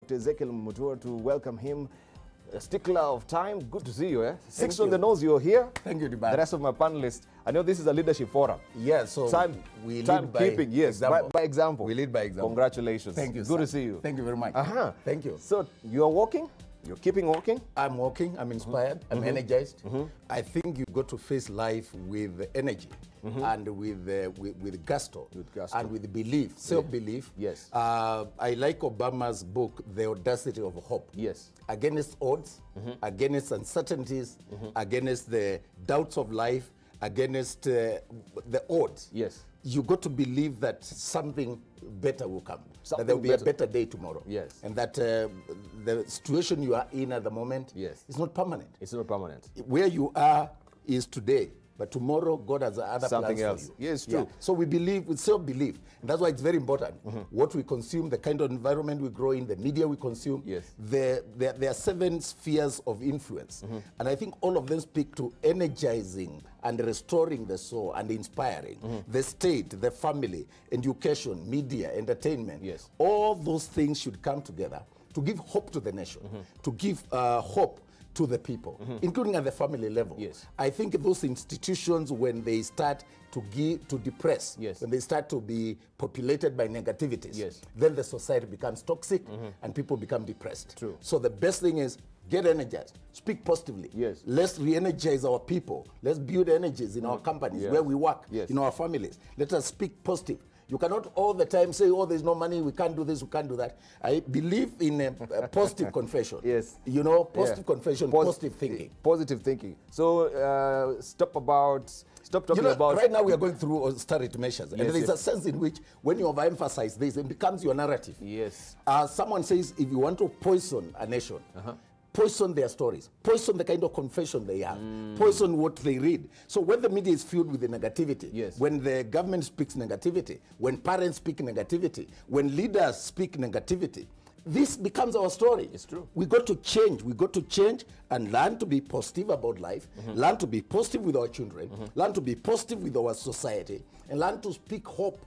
Dr. Ezekiel Mutua to welcome him. A stickler of time. Good to see you. Eh? Six on the nose, you're here. Thank you, Diba. The rest of my panelists. I know this is a leadership forum. Yeah, so we lead by keeping, yes, example. By example. We lead by example. Congratulations. Thank you, Good sir. to see you. Thank you very much. Thank you. So you're walking? You're keeping walking? I'm walking. I'm inspired. I'm energized. I think you got to face life with energy and with gusto, and with belief, self-belief. Yes. I like Obama's book, The Audacity of Hope. Yes. Against odds, against uncertainties, against the doubts of life, against the odds. Yes. You got to believe that something better will come. Something that there will be better. a better day tomorrow. Yes. And that the situation you are in at the moment is not permanent. It's not permanent. Where you are is today, but tomorrow God has other Something plans else. for you. Yes, true. Yeah. So we believe with self-belief. And that's why it's very important. What we consume, the kind of environment we grow in, the media we consume. Yes. There are 7 spheres of influence. And I think all of them speak to energizing and restoring the soul and inspiring. The state, the family, education, media, entertainment. Yes. All those things should come together to give hope to the nation, to give hope to the people, including at the family level. Yes. I think those institutions, when they start to depress, when they start to be populated by negativities, then the society becomes toxic and people become depressed. True. So the best thing is get energized, speak positively. Yes. Let's re-energize our people. Let's build energies in our companies, where we work, in our families. Let us speak positive. You cannot all the time say, oh, there's no money, we can't do this, we can't do that. I believe in a positive confession. Yes. You know, positive confession, positive thinking. Positive thinking. So stop talking about... Right now we are going through austerity measures. And there is a sense in which when you overemphasize this, it becomes your narrative. Yes. Someone says, if you want to poison a nation, poison their stories, poison the kind of confession they have, poison what they read. So when the media is filled with the negativity, when the government speaks negativity, when parents speak negativity, when leaders speak negativity, this becomes our story. It's true. We got to change. We got to change and learn to be positive about life, learn to be positive with our children, learn to be positive with our society, and learn to speak hope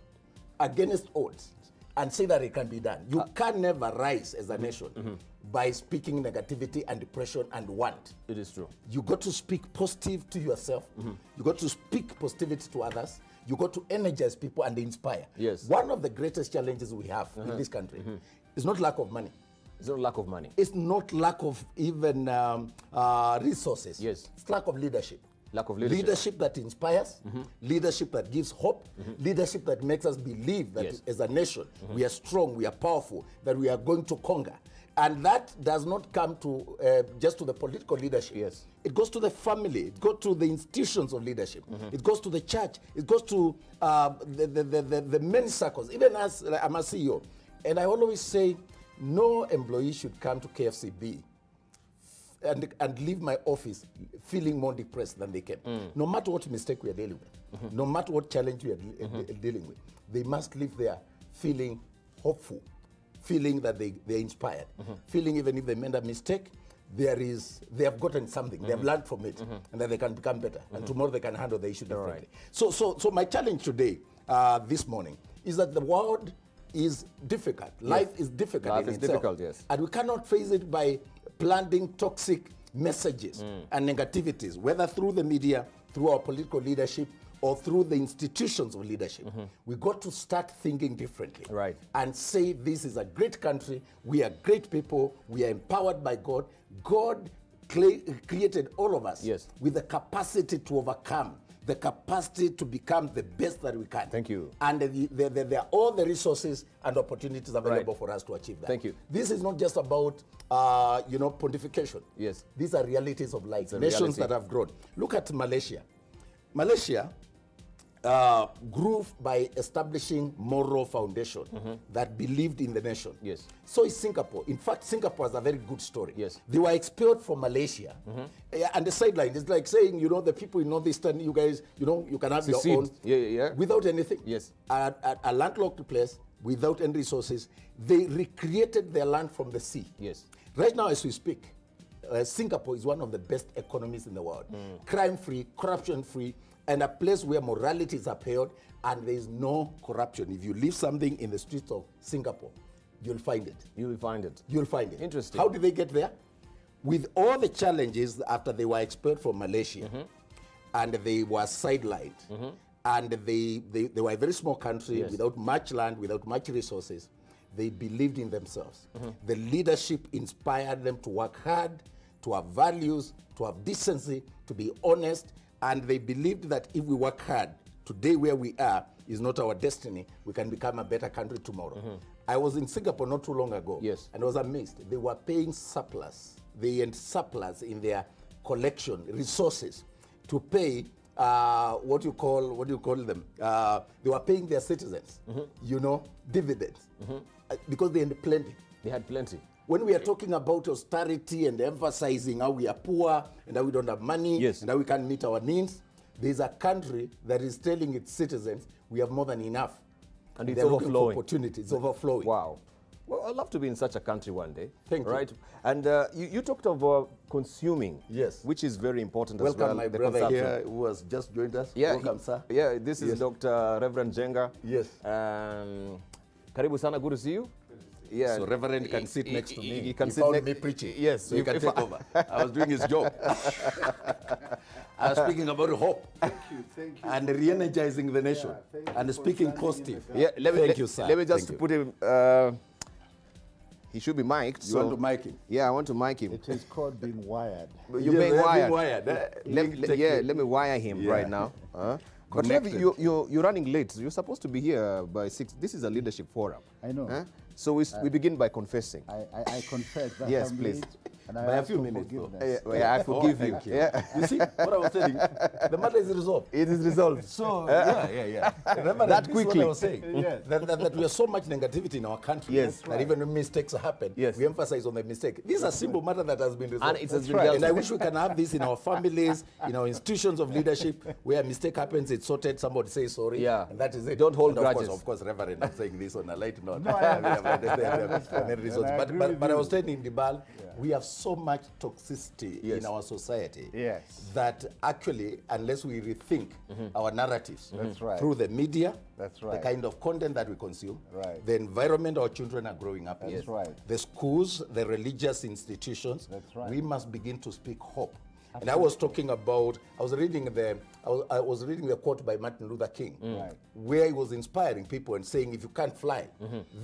against odds and say that it can be done. You can never rise as a nation by speaking negativity and depression and want. It is true. You got to speak positive to yourself. You got to speak positivity to others. You got to energize people and inspire. Yes. One of the greatest challenges we have in this country is not lack of money. It's not lack of money. It's not lack of even resources. Yes. It's lack of leadership. Lack of leadership. Leadership that inspires, leadership that gives hope, leadership that makes us believe that as a nation we are strong, we are powerful, that we are going to conquer. And that does not come to just to the political leadership. Yes. It goes to the family, it goes to the institutions of leadership, it goes to the church, it goes to the many circles, even as I'm a CEO. And I always say, no employee should come to KFCB and leave my office feeling more depressed than they came. No matter what mistake we are dealing with, no matter what challenge we are dealing with, they must leave there feeling hopeful, feeling that they're inspired, feeling even if they made a mistake, they have gotten something, they have learned from it, and that they can become better, and tomorrow they can handle the issue differently. Right. So my challenge today, this morning, is that the world is difficult. Life is difficult. Life is difficult, yes. And we cannot face it by planting toxic messages and negativities, whether through the media, through our political leadership, or through the institutions of leadership. We got to start thinking differently. Right. And say this is a great country, we are great people, we are empowered by God. God created all of us with the capacity to overcome, the capacity to become the best that we can. Thank you. And there are all the resources and opportunities available for us to achieve that. Thank you. This is not just about pontification. Yes. These are realities of life. Nations that have grown. Look at Malaysia. Malaysia grew by establishing moral foundation that believed in the nation. Yes. So is Singapore. In fact, Singapore has a very good story. Yes. They were expelled from Malaysia. And the sideline is like saying, the people in Northeastern, you guys, you can have your own. Without anything. Yes. A landlocked place, without any resources. They recreated their land from the sea. Yes. Right now, as we speak, Singapore is one of the best economies in the world. Crime-free, corruption-free, and a place where morality is upheld and there is no corruption. If you leave something in the streets of Singapore, you'll find it. You will find it. You'll find it. Interesting. How did they get there? With all the challenges after they were expelled from Malaysia, and they were sidelined, and they were a very small country without much land, without much resources. They believed in themselves. The leadership inspired them to work hard, to have values, to have decency, to be honest, and they believed that if we work hard, today where we are is not our destiny. We can become a better country tomorrow. I was in Singapore not too long ago, and I was amazed. They were paying surplus. They had surplus in their collection resources to pay what do you call them? They were paying their citizens, you know, dividends, because they had plenty. They had plenty. When we are talking about austerity and emphasizing how we are poor and how we don't have money and how we can't meet our needs, there's a country that is telling its citizens we have more than enough. And it's overflowing. Opportunities. It's overflowing. Wow. Well, I'd love to be in such a country one day. Thank you. Right? And you talked of consuming. Yes. Which is very important Welcome, as well. my brother here who has just joined us. Yeah, welcome, sir. Yeah, this is Dr. Reverend Jenga. Yes. Karibu sana, good to see you. Yeah. So Reverend can sit next to me. He can sit found me preaching. Yes. So you can take over. I was doing his job. I was speaking about hope. Thank you. And re-energizing the nation. And speaking positive. Yeah, Thank you, sir. Let me just put him, he should be mic'd. You want to mic him? Yeah, I want to mic him. It is called being wired. You're being wired. Let Let me wire him right now. But maybe you're running late. You're supposed to be here by 6. This is a leadership forum. I know. So we begin by confessing. I confess that Yes, I'm please. late, and I By a ask few for minutes, though. forgiveness. Yeah, I forgive you. Thank you. Yeah. You see what I was saying? The matter is resolved. It is resolved. So, yeah. Remember That this is quickly. what I was saying. Yes. That we have so much negativity in our country. Yes. That even when mistakes happen, we emphasize on the mistake. This is a simple matter that has been resolved. And it has been right. dealt And I with. wish we can have this in our families, in our institutions of leadership, where a mistake happens, it's sorted, somebody says sorry, Yeah. and that is it. Don't hold And grudges. Of course, Reverend, I'm saying this on a light note. No, I understand. But I was telling in Dibal, we have so much toxicity in our society that actually, unless we rethink our narratives through the media, the kind of content that we consume, the environment our children are growing up in, the schools, the religious institutions, we must begin to speak hope. And I was talking about, I was reading the quote by Martin Luther King, where he was inspiring people and saying, if you can't fly,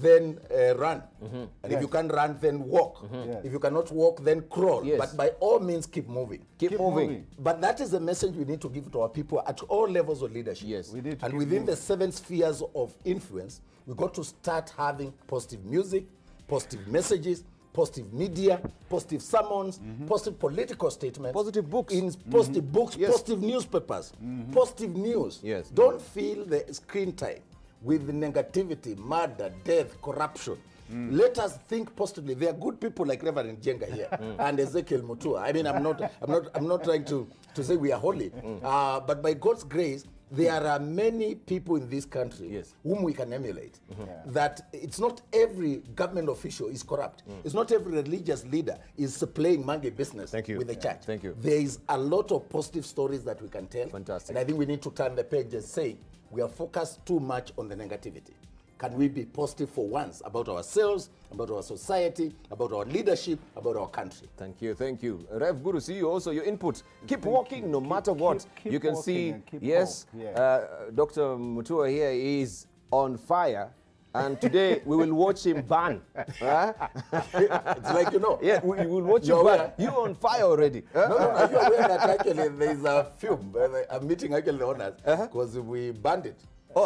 then run. And if you can't run, then walk. If you cannot walk, then crawl. But by all means, keep moving. Keep moving. But that is the message we need to give to our people at all levels of leadership. Yes. We need to and keep within moving. the 7 spheres of influence, we got to start having positive music, positive messages, positive media, positive sermons, positive political statements, Positive books. Positive books, positive newspapers, positive news. Yes. Don't fill the screen time with negativity, murder, death, corruption. Let us think positively. There are good people like Reverend Jenga here and Ezekiel Mutua. I mean, I'm not trying to say we are holy, but by God's grace, there are many people in this country whom we can emulate. That it's not every government official is corrupt. It's not every religious leader is playing monkey business with the church. Thank you. There is a lot of positive stories that we can tell. Fantastic. And I think we need to turn the page and say we are focused too much on the negativity. Can we be positive for once about ourselves, about our society, about our leadership, about our country? Thank you, thank you. Rev, good to see you also. Your input. Keep walking no matter what. keep You can walking see, and keep yes, hope. Dr. Mutua here is on fire. And today we will watch him burn. It's like, you know. Yeah, we will watch you burn. You're on fire already. No, are you aware that actually there is a film, a meeting actually the owners, because we banned it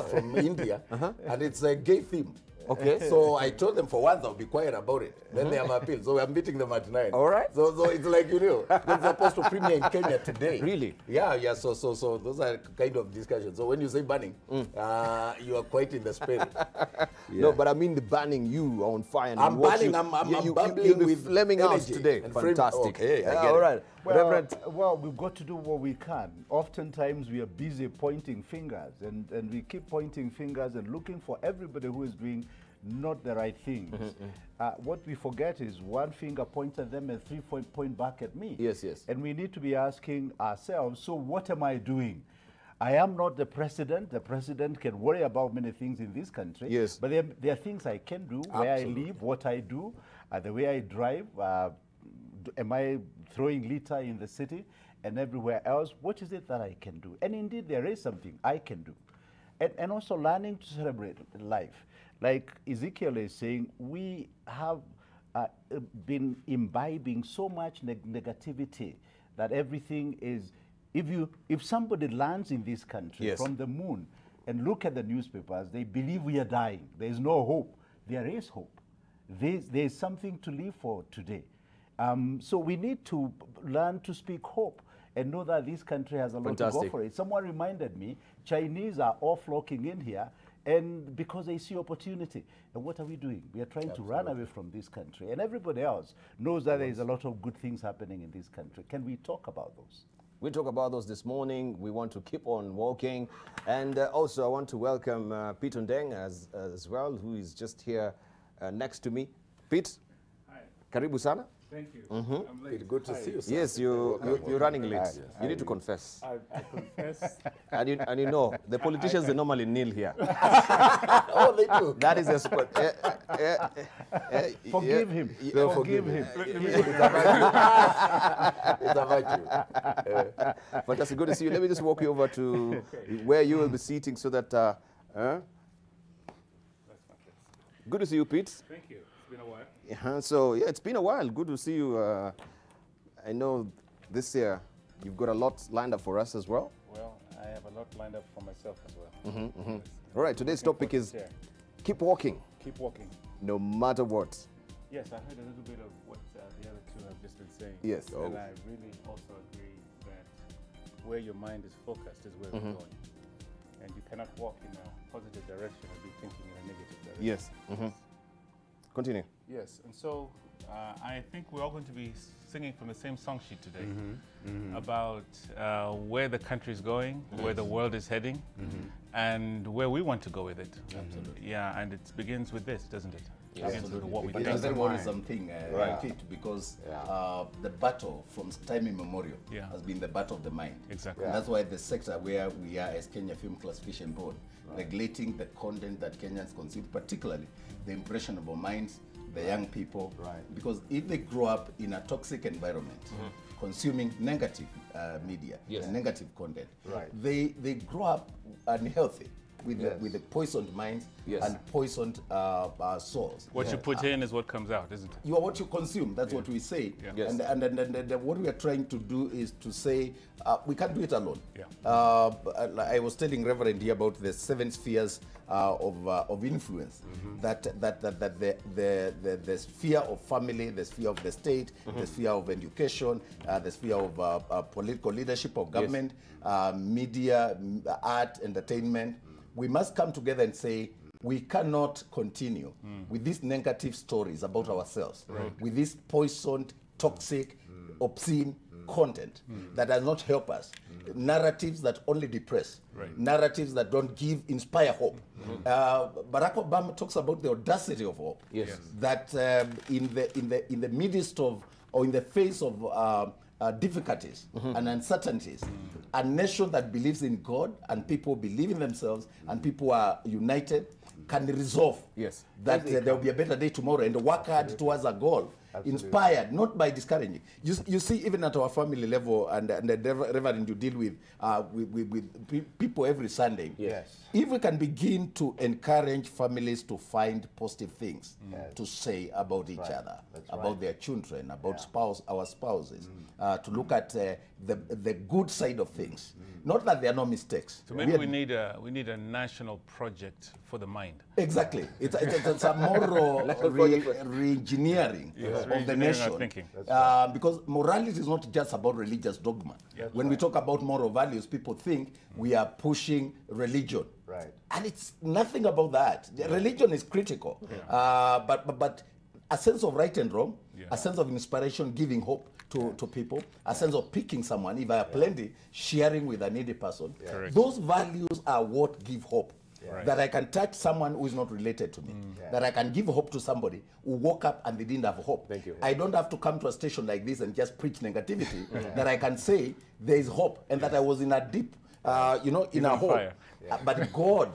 from India, and it's a gay theme. Okay. So I told them for once I'll be quiet about it. Then they have appealed. So I'm meeting them at 9. All right. So it's like, you know, they're supposed to premiere in Kenya today. Really? Yeah. So those are kind of discussions. So when you say banning, you are quite in the spirit. No, but I mean the burning. You are on fire. And I'm we watch burning. you. I'm bubbling you'll be with flaming out energy today. and Fantastic. Okay, I get all it. right. Reverend. Well, we've got to do what we can. Oftentimes we are busy pointing fingers, and we keep pointing fingers and looking for everybody who is doing not the right things. What we forget is one finger points at them and 3 point back at me. Yes, yes. And we need to be asking ourselves, so what am I doing? I am not the president. The president can worry about many things in this country. Yes. But there are things I can do, where I live, what I do, the way I drive. Am I throwing litter in the city and everywhere else? What is it that I can do? And indeed, there is something I can do. And also learning to celebrate life. Like Ezekiel is saying, we have been imbibing so much negativity that everything is, if somebody lands in this country from the moon and look at the newspapers, they believe we are dying. There is no hope. There is hope. There is something to live for today. So we need to learn to speak hope and know that this country has a lot to go for it. Someone reminded me, Chinese are all flocking in here and because they see opportunity. And what are we doing? We are trying to run away from this country. And everybody else knows that there is a lot of good things happening in this country. Can we talk about those? We talk about those this morning. We want to keep on walking. And also I want to welcome Pete Ondeng as well, who is just here next to me. Pete, hi. Karibu sana. Thank you. I'm late. Good to see you, sir. Yes, you're running late. You need to confess. I confess. And you know, the politicians, they normally kneel here. Oh, they do. That is a spot. Forgive him. Forgive him. It's about you. Fantastic. Good to see you. Let me just walk you over to where you will be seating so that... That's my case. Good to see you, Pete. Thank you. It's been a while. So, yeah, it's been a while. Good to see you. I know this year you've got a lot lined up for us as well. Well, I have a lot lined up for myself as well. Yes. All right, today's topic is keep walking, Keep walking. no matter what. Yes, I heard a little bit of what the other two have just been saying. Yes. And I really also agree that where your mind is focused is where we're going. And you cannot walk in a positive direction and be thinking in a negative direction. Yes. Continue. Yes, and so I think we're all going to be singing from the same song sheet today about where the country is going, where the world is heading, and where we want to go with it. Absolutely. Yeah, and it begins with this, doesn't it? It begins with what we But think. there was something Pete, because the battle from time immemorial has been the battle of the mind. Exactly. And that's why the sector where we are as Kenya Film Classification Board, regulating the content that Kenyans consume, particularly the impressionable minds, the young people. Because if they grow up in a toxic environment, consuming negative media, and negative content, they grow up unhealthy. With the poisoned minds and poisoned souls. What you put in is what comes out, isn't it? You are what you consume. That's what we say. And what we are trying to do is to say we can't do it alone. I was telling Reverend here about the 7 spheres of influence. That the sphere of family, the sphere of the state, the sphere of education, the sphere of political leadership of government, media, art, entertainment. We must come together and say, we cannot continue with these negative stories about ourselves, with this poisoned, toxic, obscene content that does not help us, narratives that only depress, narratives that don't inspire hope. Barack Obama talks about the audacity of hope. That in the midst of, or in the face of difficulties and uncertainties, a nation that believes in God and people believe in themselves and people are united can resolve that there will be a better day tomorrow and work hard towards a goal. Inspired, not by discouraging. You see, even at our family level, and the Reverend, you deal with people every Sunday. If we can begin to encourage families to find positive things to say about each other, about their children, about our spouses, to look at the good side of things. Not that there are no mistakes. So maybe we need a national project for the mind. Exactly. It's a moral re-engineering of the nation. Because morality is not just about religious dogma. When we talk about moral values, people think we are pushing religion. And it's nothing about that. Religion is critical. But a sense of right and wrong, a sense of inspiration, giving hope to people, a sense of picking someone, if I have plenty, sharing with a needy person. Those values are what give hope. That I can touch someone who is not related to me. That I can give hope to somebody who woke up and they didn't have hope. I don't have to come to a station like this and just preach negativity. That I can say there is hope and that I was in a deep in a hole. fire. But God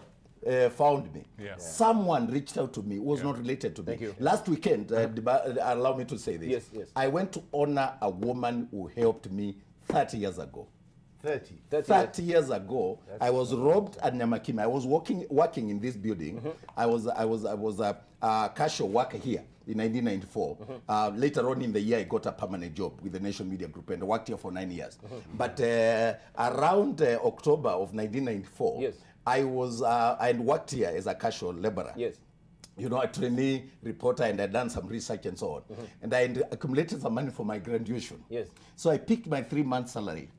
found me. Yeah. Someone reached out to me who was not related to me. Thank you. Last weekend, allow me to say this. Yes, yes. I went to honor a woman who helped me 30 years ago. 30 years ago, I was robbed at Nyamakima. I was working in this building. I was a casual worker here in 1994. Later on in the year, I got a permanent job with the Nation Media Group and worked here for 9 years. But around October of 1994, yes. I worked here as a casual laborer. Yes. A trainee reporter, and I'd done some research and so on. And I accumulated some money for my graduation. Yes. So I picked my 3-month salary.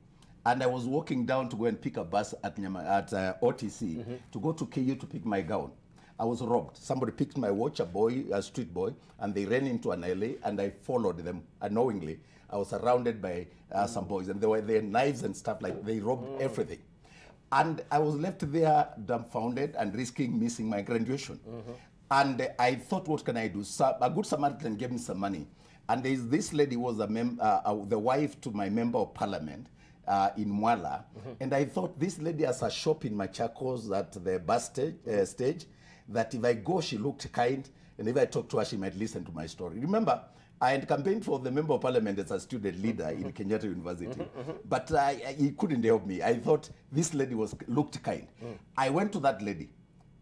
And I was walking down to go and pick a bus at OTC to go to KU to pick my gown. I was robbed. Somebody picked my watch, a street boy, and they ran into an alley, and I followed them unknowingly. I was surrounded by some boys, and there were knives and stuff like they robbed everything. And I was left there dumbfounded and risking missing my graduation. And I thought, what can I do? So a good Samaritan gave me some money. And there's this lady who was the wife to my member of parliament, in Mwala, and I thought this lady has a shop in Machakos at the bus stage, that if I go, she looked kind, and if I talk to her, she might listen to my story. Remember, I had campaigned for the member of parliament as a student leader in Kenyatta University, but he couldn't help me. I thought this lady looked kind. I went to that lady,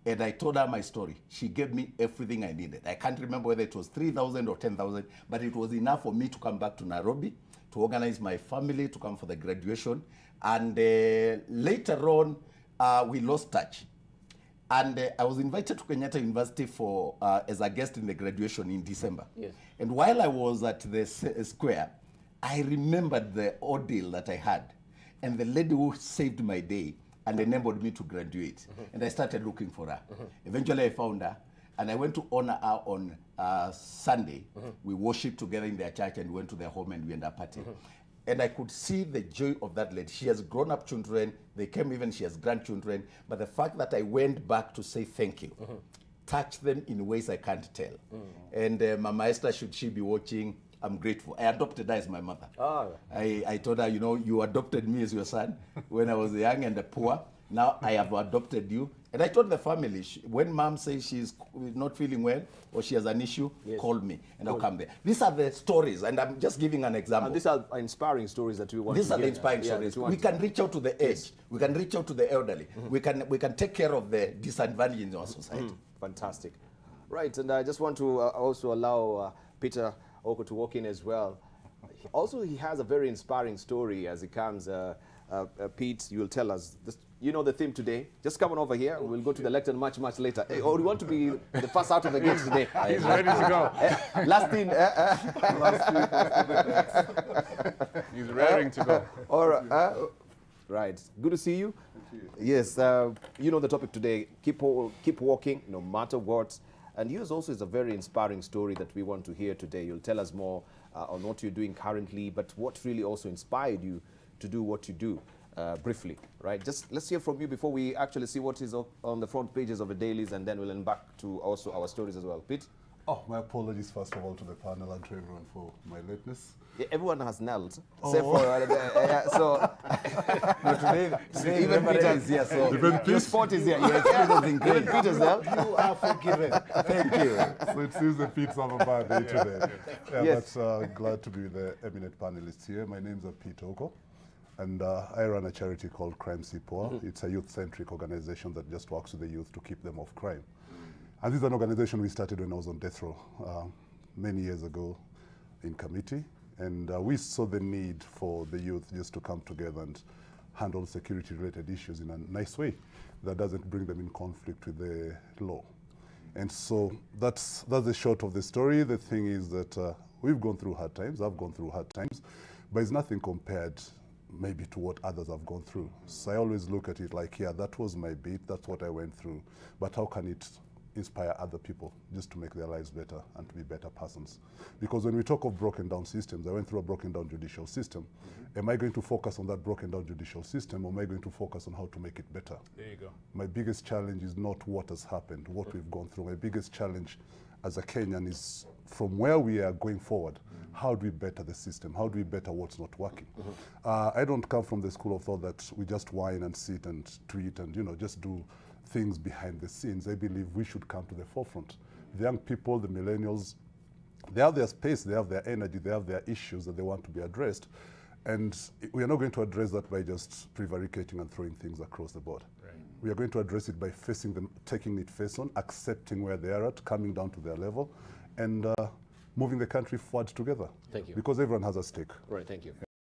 and I told her my story. She gave me everything I needed. I can't remember whether it was 3,000 or 10,000, but it was enough for me to come back to Nairobi, to organize my family, to come for the graduation. And later on, we lost touch. And I was invited to Kenyatta University as a guest in the graduation in December. Yes. And while I was at the square, I remembered the ordeal that I had. And the lady who saved my day and enabled me to graduate. And I started looking for her. Eventually I found her. And I went to honor her on Sunday. We worshiped together in their church and went to their home and we ended up partying. And I could see the joy of that lady. She has grown-up children. They came even, she has grandchildren. But the fact that I went back to say thank you touched them in ways I can't tell. And Mama Esther, should she be watching, I'm grateful. I adopted her as my mother. I told her, you adopted me as your son when I was young and poor. Now I have adopted you. And I told the family, when mom says she's not feeling well or she has an issue, call me and I'll come there. These are the stories, and I'm just giving an example. And these are inspiring stories that we want These to are the inspiring stories. We can reach out to the aged. We can reach out to the elderly. We can take care of the disadvantaged in our society. Fantastic. Right, and I just want to also allow Peter Oko to walk in as well. Also, he has a very inspiring story as he comes. Pete, you will tell us this. You know the theme today. Just come on over here. We'll go to the lectern much later. Or you want to be the first out of the gate today? He's ready to go. Last in. He's raring to go. All right. Right. Good to see you. Yes. You know the topic today. Keep walking, no matter what. And yours also is a very inspiring story that we want to hear today. You'll tell us more on what you're doing currently, but what really also inspired you to do what you do. Briefly, right? Just let's hear from you before we actually see what is on the front pages of the dailies, and then we'll end back to also our stories as well. Pete? Oh, my apologies first of all to the panel and to everyone for my lateness. Yeah, everyone has knelt. Except for, today even Peter is here, so your spot is here. Even Peter's there. You are forgiven. Thank you. So it seems the Pete's have a bad day today. Yes. But glad to be with the eminent panelists here. My name's Pete Oko. And I run a charity called Crime Poor. It's a youth-centric organization that just works with the youth to keep them off crime. And this is an organization we started when I was on death row many years ago in committee. And we saw the need for the youth just to come together and handle security-related issues in a nice way that doesn't bring them in conflict with the law. And so that's the short of the story. The thing is that we've gone through hard times. I've gone through hard times. But it's nothing compared maybe to what others have gone through. So I always look at it like, yeah, that was my beat, that's what I went through, but how can it inspire other people just to make their lives better and to be better persons? Because when we talk of broken down systems, I went through a broken down judicial system. Am I going to focus on that broken down judicial system, or am I going to focus on how to make it better? There you go. My biggest challenge is not what has happened, what we've gone through. My biggest challenge as a Kenyan is from where we are going forward, how do we better the system? How do we better what's not working? I don't come from the school of thought that we just whine and sit and tweet and, you know, just do things behind the scenes. I believe we should come to the forefront. The young people, the millennials, they have their space, they have their energy, they have their issues that they want to be addressed. And we are not going to address that by just prevaricating and throwing things across the board. Right. We are going to address it by facing them, taking it face on, accepting where they are at, coming down to their level, and moving the country forward together. Thank you. Because everyone has a stake. Right, thank you.